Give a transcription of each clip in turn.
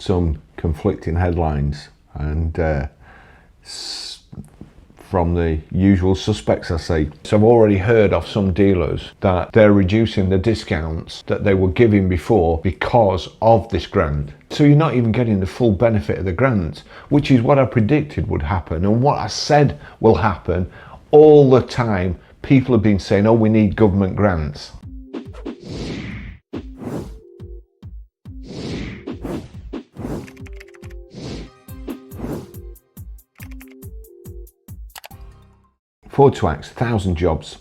some conflicting headlines, and from the usual suspects, I say. So I've already heard of some dealers that they're reducing the discounts that they were giving before because of this grant. So you're not even getting the full benefit of the grant, which is what I predicted would happen and what I said will happen all the time. People have been saying, oh, we need government grants. Ford to axe 1,000 jobs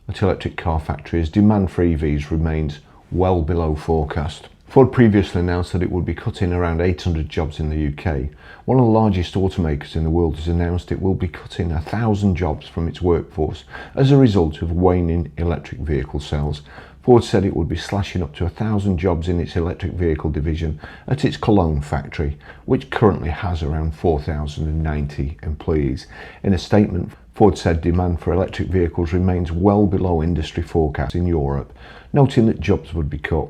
at electric car factories. Demand for EVs remains well below forecast. Ford previously announced that it would be cutting around 800 jobs in the UK. One of the largest automakers in the world has announced it will be cutting 1,000 jobs from its workforce as a result of waning electric vehicle sales. Ford said it would be slashing up to 1,000 jobs in its electric vehicle division at its Cologne factory, which currently has around 4,090 employees. In a statement, Ford said demand for electric vehicles remains well below industry forecasts in Europe, noting that jobs would be cut.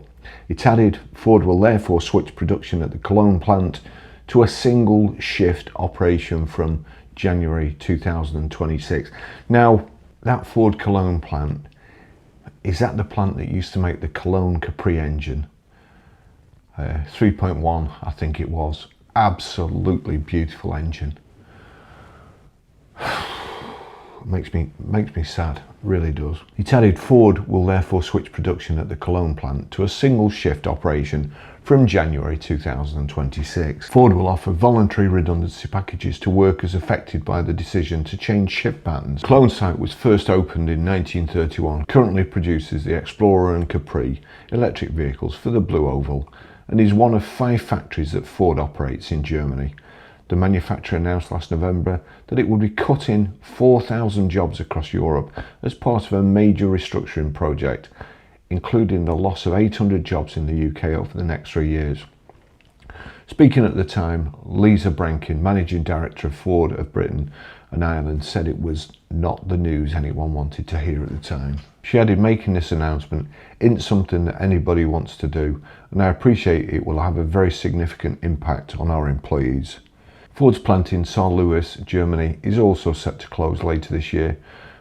It added, Ford will therefore switch production at the Cologne plant to a single shift operation from January 2026. Now, that Ford Cologne plant, is that the plant that used to make the Cologne Capri engine? 3.1, I think it was. Absolutely beautiful engine. Makes me sad, really does. It added, Ford will therefore switch production at the Cologne plant to a single shift operation from January 2026. Ford will offer voluntary redundancy packages to workers affected by the decision to change shift patterns. The Cologne site was first opened in 1931, currently produces the Explorer and Capri electric vehicles for the Blue Oval, and is one of 5 factories that Ford operates in Germany. The manufacturer announced last November that it would be cutting 4,000 jobs across Europe as part of a major restructuring project, including the loss of 800 jobs in the UK over the next 3 years. Speaking at the time, Lisa Brankin, Managing Director of Ford of Britain and Ireland, said it was not the news anyone wanted to hear at the time. She added, making this announcement isn't something that anybody wants to do, and I appreciate it will have a very significant impact on our employees. Ford's plant in Saarlouis, Germany, is also set to close later this year.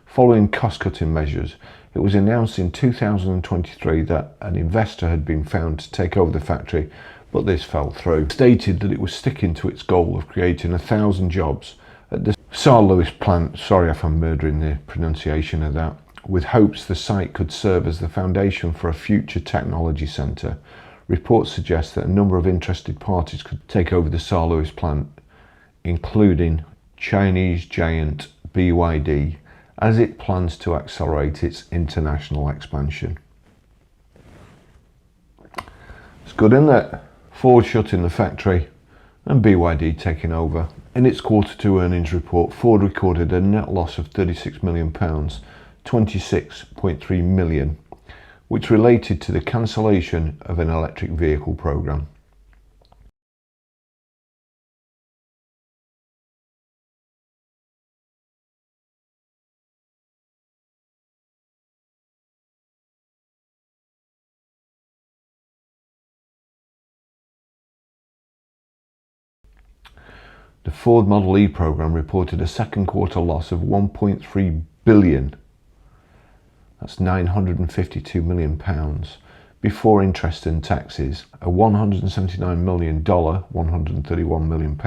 Following cost-cutting measures, it was announced in 2023 that an investor had been found to take over the factory, but this fell through. It stated that it was sticking to its goal of creating 1,000 jobs at the Saarlouis plant, sorry if I'm murdering the pronunciation of that, with hopes the site could serve as the foundation for a future technology centre. Reports suggest that a number of interested parties could take over the Saarlouis plant, including Chinese giant BYD, as it plans to accelerate its international expansion. It's good, isn't it? Ford shutting the factory and BYD taking over. In its Q2 earnings report, Ford recorded a net loss of £36 million, 26.3 million, which related to the cancellation of an electric vehicle program. The Ford Model E program reported a second quarter loss of 1.3 billion. That's £952 million before interest and taxes, a $179 million, £131 million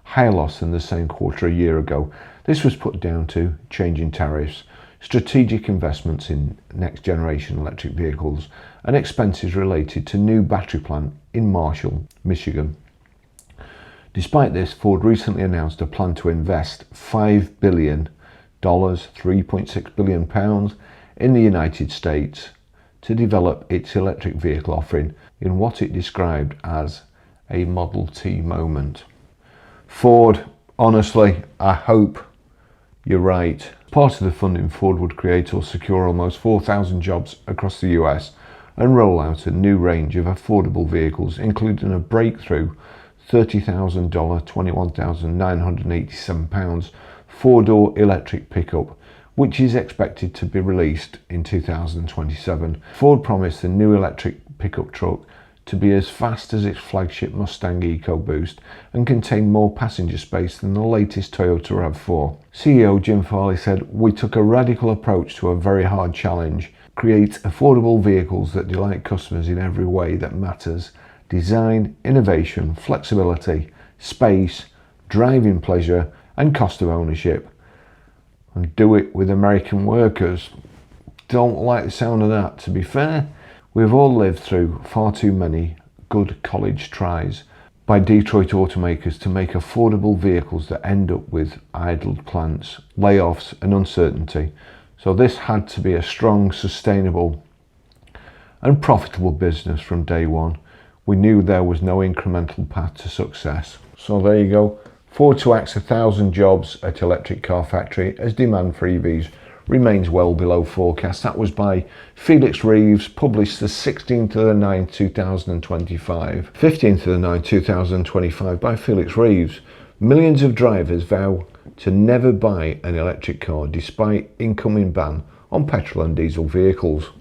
higher loss than the same quarter a year ago. This was put down to changing tariffs, strategic investments in next generation electric vehicles, and expenses related to new battery plant in Marshall, Michigan. Despite this, Ford recently announced a plan to invest $5 billion, £3.6 billion in the United States to develop its electric vehicle offering in what it described as a Model T moment. Ford, honestly, I hope you're right. Part of the funding, Ford would create or secure almost 4,000 jobs across the US and roll out a new range of affordable vehicles, including a breakthrough $30,000, £21,987 four-door electric pickup, which is expected to be released in 2027. Ford promised the new electric pickup truck to be as fast as its flagship Mustang EcoBoost and contain more passenger space than the latest Toyota RAV4. CEO Jim Farley said, "We took a radical approach to a very hard challenge. Create affordable vehicles that delight customers in every way that matters. Design, innovation, flexibility, space, driving pleasure and cost of ownership. And do it with American workers." Don't like the sound of that. To be fair, we've all lived through far too many good college tries by Detroit automakers to make affordable vehicles that end up with idled plants, layoffs and uncertainty. So this had to be a strong, sustainable and profitable business from day one. We knew there was no incremental path to success. So there you go. Ford to axe 1,000 jobs at electric car factory as demand for EVs remains well below forecast. That was by Felix Reeves, published the 16th of the 9th, 2025. 15th of the 9th, 2025 by Felix Reeves. Millions of drivers vow to never buy an electric car despite incoming ban on petrol and diesel vehicles.